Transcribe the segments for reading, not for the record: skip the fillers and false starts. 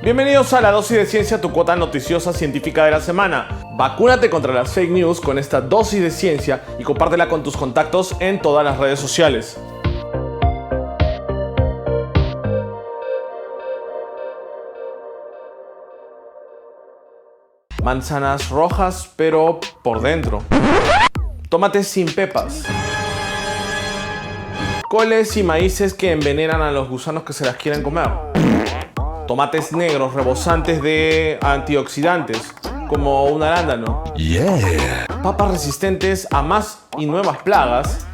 Bienvenidos a la dosis de ciencia, tu cuota noticiosa científica de la semana. Vacúnate contra las fake news con esta dosis de ciencia y compártela con tus contactos en todas las redes sociales. Manzanas rojas, pero por dentro. Tomates sin pepas. Coles y maíces que envenenan a los gusanos que se las quieren comer. Tomates negros rebosantes de antioxidantes, como un arándano. Papas resistentes a más y nuevas plagas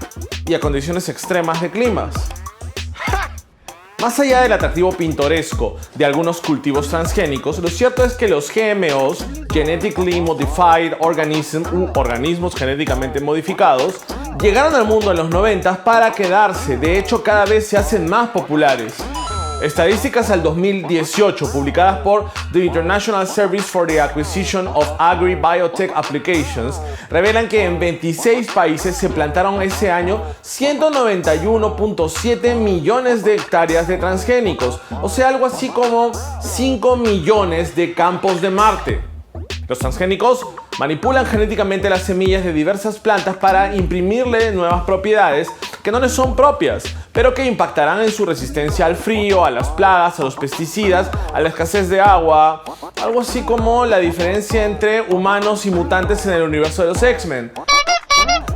y a condiciones extremas de climas. Más allá del atractivo pintoresco de algunos cultivos transgénicos, lo cierto es que los GMOs, Genetically Modified Organisms, organismos genéticamente modificados, llegaron al mundo en los 90 para quedarse. De hecho, cada vez se hacen más populares. Estadísticas al 2018 publicadas por The International Service for the Acquisition of Agri-Biotech Applications revelan que en 26 países se plantaron ese año 191.7 millones de hectáreas de transgénicos, o sea, algo así como 5 millones de campos de Marte. Los transgénicos manipulan genéticamente las semillas de diversas plantas para imprimirle nuevas propiedades que no les son propias, pero que impactarán en su resistencia al frío, a las plagas, a los pesticidas, a la escasez de agua, algo así como la diferencia entre humanos y mutantes en el universo de los X-Men.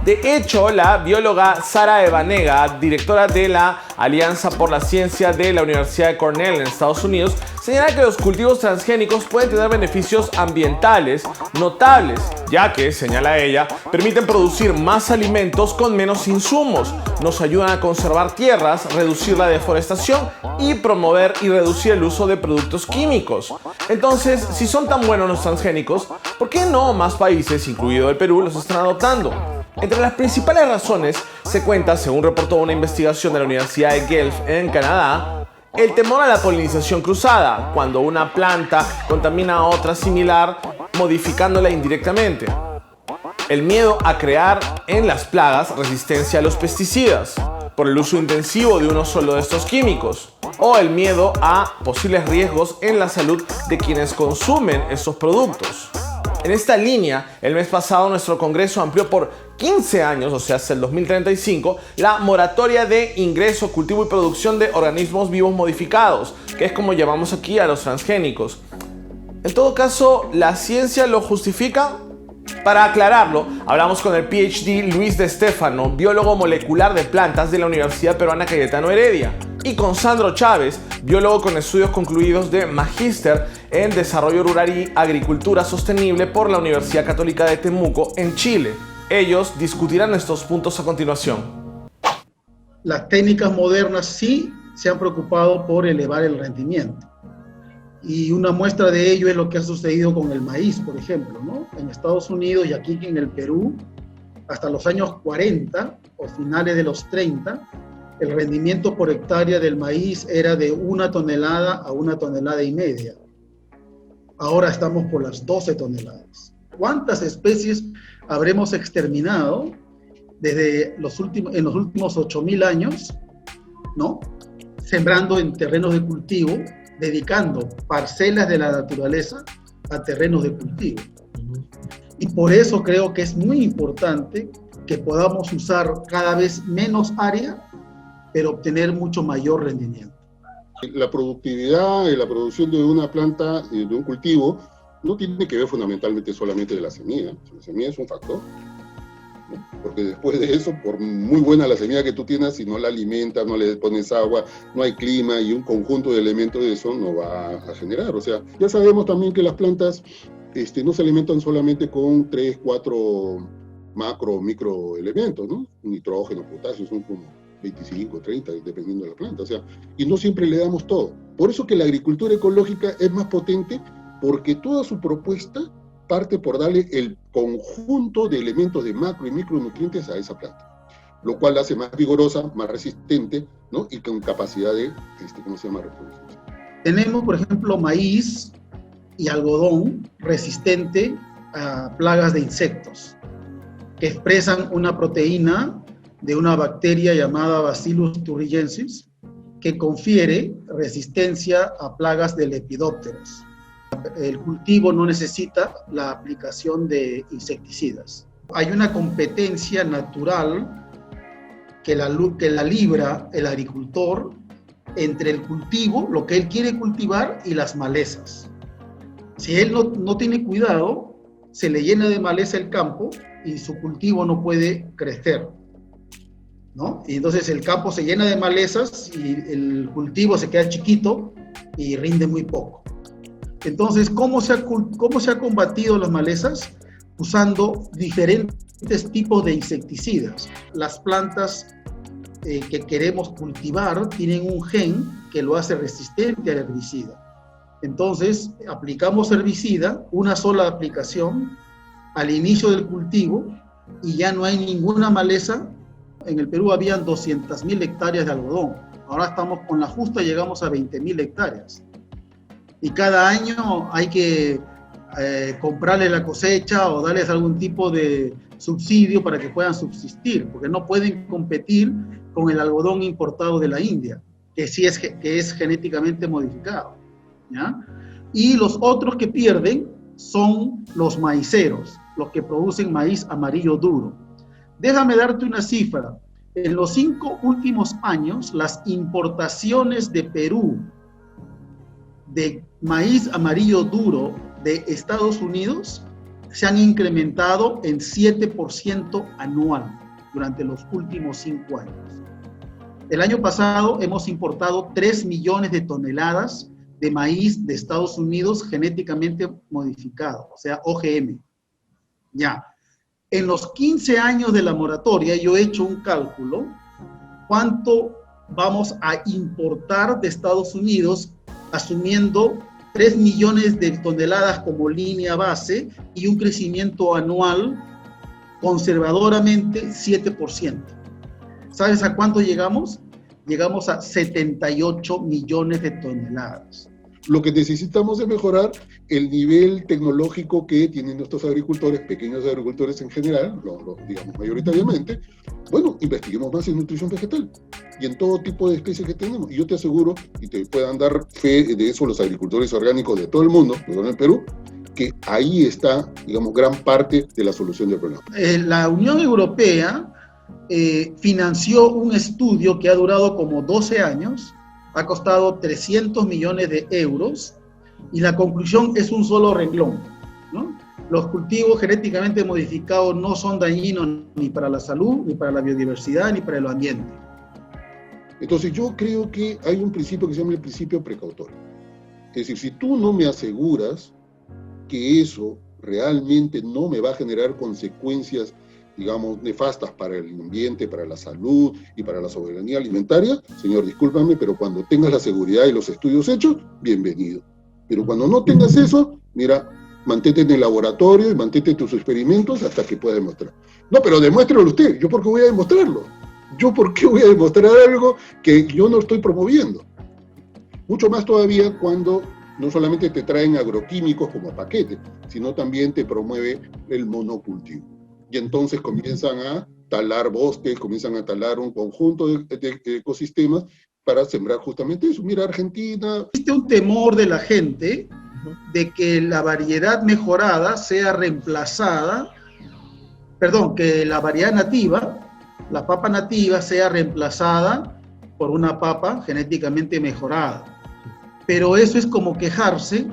De hecho, la bióloga Sara Evanega, directora de la Alianza por la Ciencia de la Universidad de Cornell en Estados Unidos, señala que los cultivos transgénicos pueden tener beneficios ambientales notables, ya que, señala ella, permiten producir más alimentos con menos insumos, nos ayudan a conservar tierras, reducir la deforestación y promover y reducir el uso de productos químicos. Entonces, si son tan buenos los transgénicos, ¿por qué no más países, incluido el Perú, los están adoptando? Entre las principales razones se cuenta, según reportó una investigación de la Universidad de Guelph en Canadá, el temor a la polinización cruzada, cuando una planta contamina a otra similar, modificándola indirectamente. El miedo a crear en las plagas resistencia a los pesticidas, por el uso intensivo de uno solo de estos químicos, o el miedo a posibles riesgos en la salud de quienes consumen estos productos. En esta línea, el mes pasado nuestro Congreso amplió por 15 años, o sea, hasta el 2035, la moratoria de ingreso, cultivo y producción de organismos vivos modificados, que es como llamamos aquí a los transgénicos. En todo caso, ¿la ciencia lo justifica? Para aclararlo, hablamos con el PhD Luis de Stefano, biólogo molecular de plantas de la Universidad Peruana Cayetano Heredia, y con Sandro Chávez, biólogo con estudios concluidos de Magíster en Desarrollo Rural y Agricultura Sostenible por la Universidad Católica de Temuco, en Chile. Ellos discutirán estos puntos a continuación. Las técnicas modernas sí se han preocupado por elevar el rendimiento. Y una muestra de ello es lo que ha sucedido con el maíz, por ejemplo, ¿no? En Estados Unidos y aquí en el Perú, hasta los años 40 o finales de los 30, el rendimiento por hectárea del maíz era de 1 tonelada a 1,5 toneladas. Ahora estamos por las 12 toneladas. ¿Cuántas especies habremos exterminado en los últimos 8.000 años, ¿no? Sembrando en terrenos de cultivo, dedicando parcelas de la naturaleza a terrenos de cultivo. Y por eso creo que es muy importante que podamos usar cada vez menos área, pero obtener mucho mayor rendimiento. La productividad y la producción de una planta, de un cultivo, no tiene que ver fundamentalmente solamente de la semilla. La semilla es un factor, ¿no? Porque después de eso, por muy buena la semilla que tú tienes, si no la alimentas, no le pones agua, no hay clima y un conjunto de elementos de eso no va a generar. O sea, ya sabemos también que las plantas no se alimentan solamente con 3, 4 macro o micro elementos, ¿no? Nitrógeno, potasio, son como 25, 30, dependiendo de la planta. O sea, y no siempre le damos todo. Por eso que la agricultura ecológica es más potente, porque toda su propuesta parte por darle el conjunto de elementos de macro y micronutrientes a esa planta, lo cual la hace más vigorosa, más resistente, ¿no? Y con capacidad de, reproducción. Tenemos, por ejemplo, maíz y algodón resistente a plagas de insectos, que expresan una proteína de una bacteria llamada Bacillus thuringiensis, que confiere resistencia a plagas de lepidópteros. El cultivo no necesita la aplicación de insecticidas. Hay una competencia natural que la libra el agricultor entre el cultivo, lo que él quiere cultivar, y las malezas. Si él no tiene cuidado, se le llena de maleza el campo y su cultivo no puede crecer, ¿no? Y entonces el campo se llena de malezas y el cultivo se queda chiquito y rinde muy poco. Entonces, ¿cómo se ha combatido las malezas? Usando diferentes tipos de insecticidas. Las plantas que queremos cultivar tienen un gen que lo hace resistente al herbicida. Entonces, aplicamos herbicida, una sola aplicación, al inicio del cultivo, y ya no hay ninguna maleza. En el Perú habían 200.000 hectáreas de algodón. Ahora estamos con la justa, llegamos a 20.000 hectáreas. Y cada año hay que comprarle la cosecha o darles algún tipo de subsidio para que puedan subsistir, porque no pueden competir con el algodón importado de la India, que es genéticamente modificado, ¿ya? Y los otros que pierden son los maiceros, los que producen maíz amarillo duro. Déjame darte una cifra. En los 5 últimos años, las importaciones de Perú de maíz amarillo duro de Estados Unidos se han incrementado en 7% anual durante los últimos 5 años. El año pasado hemos importado 3 millones de toneladas de maíz de Estados Unidos genéticamente modificado, o sea, OGM. Ya. En los 15 años de la moratoria, yo he hecho un cálculo, cuánto vamos a importar de Estados Unidos, asumiendo 3 millones de toneladas como línea base y un crecimiento anual conservadoramente 7%. ¿Sabes a cuánto llegamos? Llegamos a 78 millones de toneladas. Lo que necesitamos es mejorar el nivel tecnológico que tienen nuestros agricultores, pequeños agricultores en general, digamos mayoritariamente. Bueno, investiguemos más en nutrición vegetal y en todo tipo de especies que tenemos. Y yo te aseguro, y te puedan dar fe de eso los agricultores orgánicos de todo el mundo, en el Perú, que ahí está, digamos, gran parte de la solución del problema. La Unión Europea financió un estudio que ha durado como 12 años, ha costado 300 millones de euros, y la conclusión es un solo renglón, ¿no? Los cultivos genéticamente modificados no son dañinos ni para la salud, ni para la biodiversidad, ni para el ambiente. Entonces yo creo que hay un principio que se llama el principio precautorio. Es decir, si tú no me aseguras que eso realmente no me va a generar consecuencias, digamos, nefastas para el ambiente, para la salud y para la soberanía alimentaria, señor, discúlpame, pero cuando tengas la seguridad y los estudios hechos, bienvenido. Pero cuando no tengas eso, mira, mantente en el laboratorio y mantente tus experimentos hasta que puedas demostrar. No, pero demuéstralo usted. ¿Yo por qué voy a demostrarlo? ¿Yo por qué voy a demostrar algo que yo no estoy promoviendo? Mucho más todavía cuando no solamente te traen agroquímicos como paquete, sino también te promueve el monocultivo. Y entonces comienzan a talar bosques, comienzan a talar un conjunto de ecosistemas para sembrar justamente eso. Mira, Argentina... Existe un temor de la gente de que la variedad mejorada sea reemplazada, que la variedad nativa, la papa nativa, sea reemplazada por una papa genéticamente mejorada. Pero eso es como quejarse,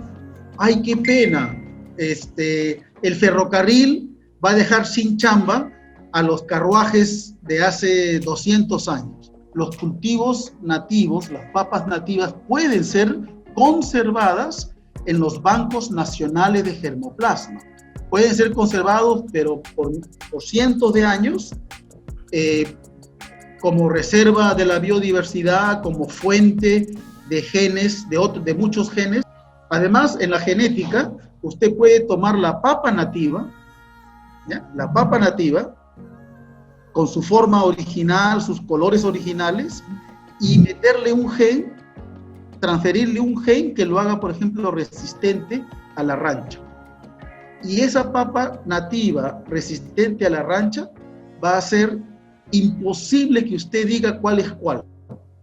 ¡ay, qué pena! El ferrocarril va a dejar sin chamba a los carruajes de hace 200 años. Los cultivos nativos, las papas nativas, pueden ser conservadas en los bancos nacionales de germoplasma. Pueden ser conservados, pero por cientos de años, como reserva de la biodiversidad, como fuente de genes, de muchos genes. Además, en la genética, usted puede tomar la papa nativa, ¿ya? La papa nativa, con su forma original, sus colores originales, y meterle un gen, transferirle un gen que lo haga, por ejemplo, resistente a la rancha. Y esa papa nativa resistente a la rancha va a ser imposible que usted diga cuál es cuál.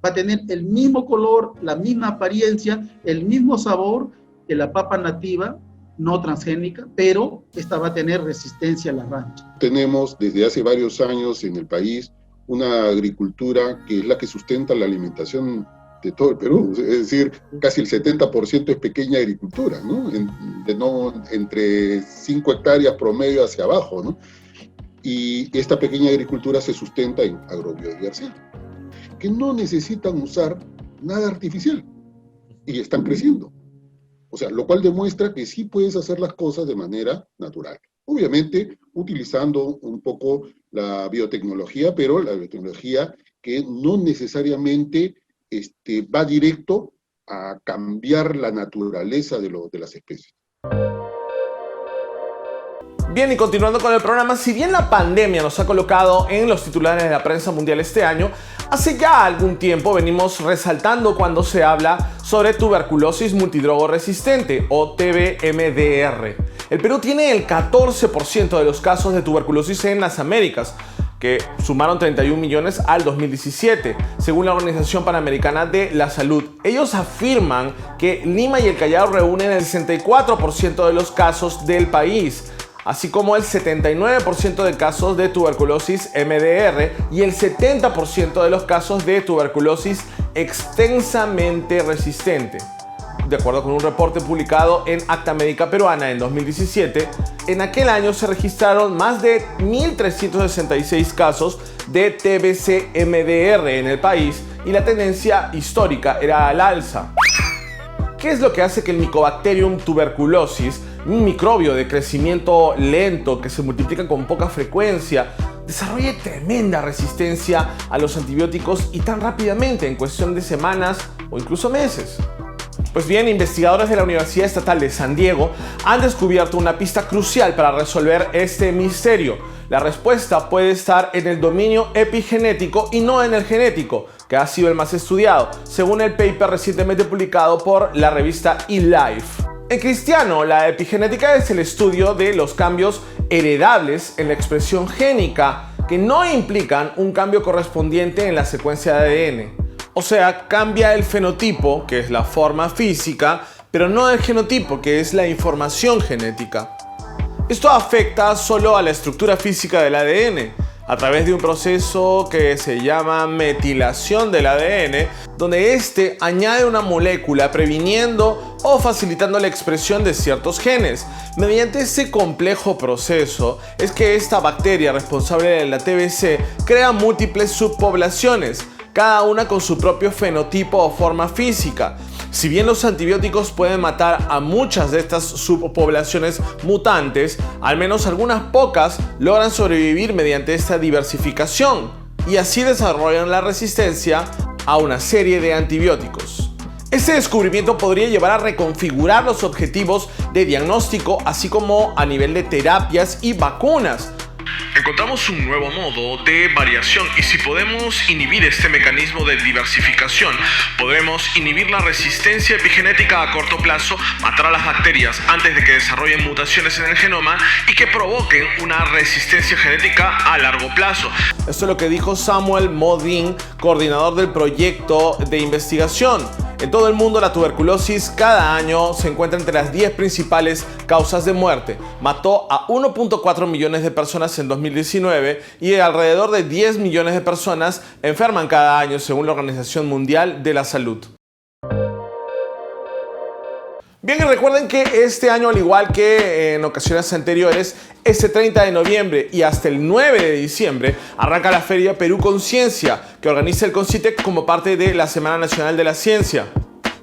va a tener el mismo color, la misma apariencia, el mismo sabor que la papa nativa, no transgénica, pero esta va a tener resistencia a la rancha. Tenemos desde hace varios años en el país una agricultura que es la que sustenta la alimentación de todo el Perú, es decir, casi el 70% es pequeña agricultura, ¿no? Entre 5 hectáreas promedio hacia abajo, ¿no? Y esta pequeña agricultura se sustenta en agrobiodiversidad, que no necesitan usar nada artificial y están creciendo. O sea, lo cual demuestra que sí puedes hacer las cosas de manera natural. Obviamente, utilizando un poco la biotecnología, pero la biotecnología que no necesariamente va directo a cambiar la naturaleza de las especies. Bien, y continuando con el programa, si bien la pandemia nos ha colocado en los titulares de la prensa mundial este año, hace ya algún tiempo venimos resaltando cuando se habla sobre tuberculosis multidrogo resistente o TBMDR. El Perú tiene el 14% de los casos de tuberculosis en las Américas, que sumaron 31 millones al 2017, según la Organización Panamericana de la Salud. Ellos afirman que Lima y el Callao reúnen el 64% de los casos del país, así como el 79% de casos de tuberculosis MDR y el 70% de los casos de tuberculosis extensamente resistente. De acuerdo con un reporte publicado en Acta Médica Peruana en 2017, en aquel año se registraron más de 1.366 casos de TBC-MDR en el país y la tendencia histórica era al alza. ¿Qué es lo que hace que el Mycobacterium tuberculosis, un microbio de crecimiento lento que se multiplica con poca frecuencia, desarrolle tremenda resistencia a los antibióticos y tan rápidamente, en cuestión de semanas o incluso meses? Pues bien, investigadores de la Universidad Estatal de San Diego han descubierto una pista crucial para resolver este misterio. La respuesta puede estar en el dominio epigenético y no en el genético, que ha sido el más estudiado, según el paper recientemente publicado por la revista eLife. En cristiano, la epigenética es el estudio de los cambios heredables en la expresión génica que no implican un cambio correspondiente en la secuencia de ADN. O sea, cambia el fenotipo, que es la forma física, pero no el genotipo, que es la información genética. Esto afecta solo a la estructura física del ADN, a través de un proceso que se llama metilación del ADN, donde este añade una molécula previniendo o facilitando la expresión de ciertos genes. Mediante ese complejo proceso es que esta bacteria responsable de la TBC crea múltiples subpoblaciones, cada una con su propio fenotipo o forma física. Si bien los antibióticos pueden matar a muchas de estas subpoblaciones mutantes, al menos algunas pocas logran sobrevivir mediante esta diversificación y así desarrollan la resistencia a una serie de antibióticos. Este descubrimiento podría llevar a reconfigurar los objetivos de diagnóstico, así como a nivel de terapias y vacunas. Encontramos un nuevo modo de variación y si podemos inhibir este mecanismo de diversificación, podremos inhibir la resistencia epigenética a corto plazo, matar a las bacterias antes de que desarrollen mutaciones en el genoma y que provoquen una resistencia genética a largo plazo. Esto es lo que dijo Samuel Modin, coordinador del proyecto de investigación. En todo el mundo, la tuberculosis cada año se encuentra entre las 10 principales causas de muerte. Mató a 1.4 millones de personas en 2019 y alrededor de 10 millones de personas enferman cada año, según la Organización Mundial de la Salud. Bien, y recuerden que este año, al igual que en ocasiones anteriores, este 30 de noviembre y hasta el 9 de diciembre arranca la Feria Perú Conciencia, que organiza el CONCITEC como parte de la Semana Nacional de la Ciencia.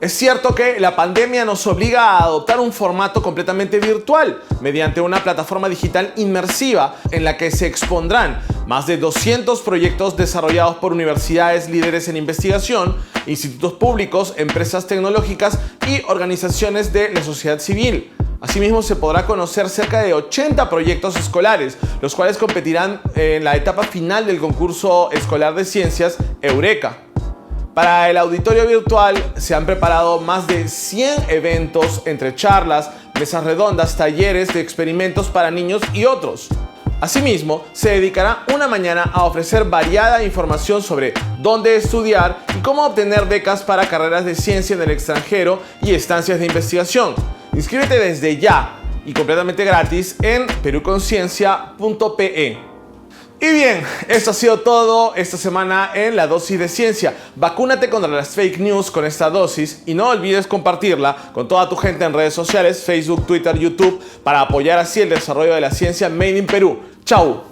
Es cierto que la pandemia nos obliga a adoptar un formato completamente virtual mediante una plataforma digital inmersiva en la que se expondrán más de 200 proyectos desarrollados por universidades líderes en investigación, institutos públicos, empresas tecnológicas y organizaciones de la sociedad civil. Asimismo, se podrá conocer cerca de 80 proyectos escolares, los cuales competirán en la etapa final del concurso escolar de ciencias Eureka. Para el auditorio virtual se han preparado más de 100 eventos entre charlas, mesas redondas, talleres de experimentos para niños y otros. Asimismo, se dedicará una mañana a ofrecer variada información sobre dónde estudiar y cómo obtener becas para carreras de ciencia en el extranjero y estancias de investigación. Inscríbete desde ya y completamente gratis en peruconciencia.pe. Y bien, esto ha sido todo esta semana en La Dosis de Ciencia. Vacúnate contra las fake news con esta dosis y no olvides compartirla con toda tu gente en redes sociales, Facebook, Twitter, YouTube, para apoyar así el desarrollo de la ciencia Made in Perú. ¡Chao!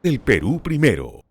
El Perú primero.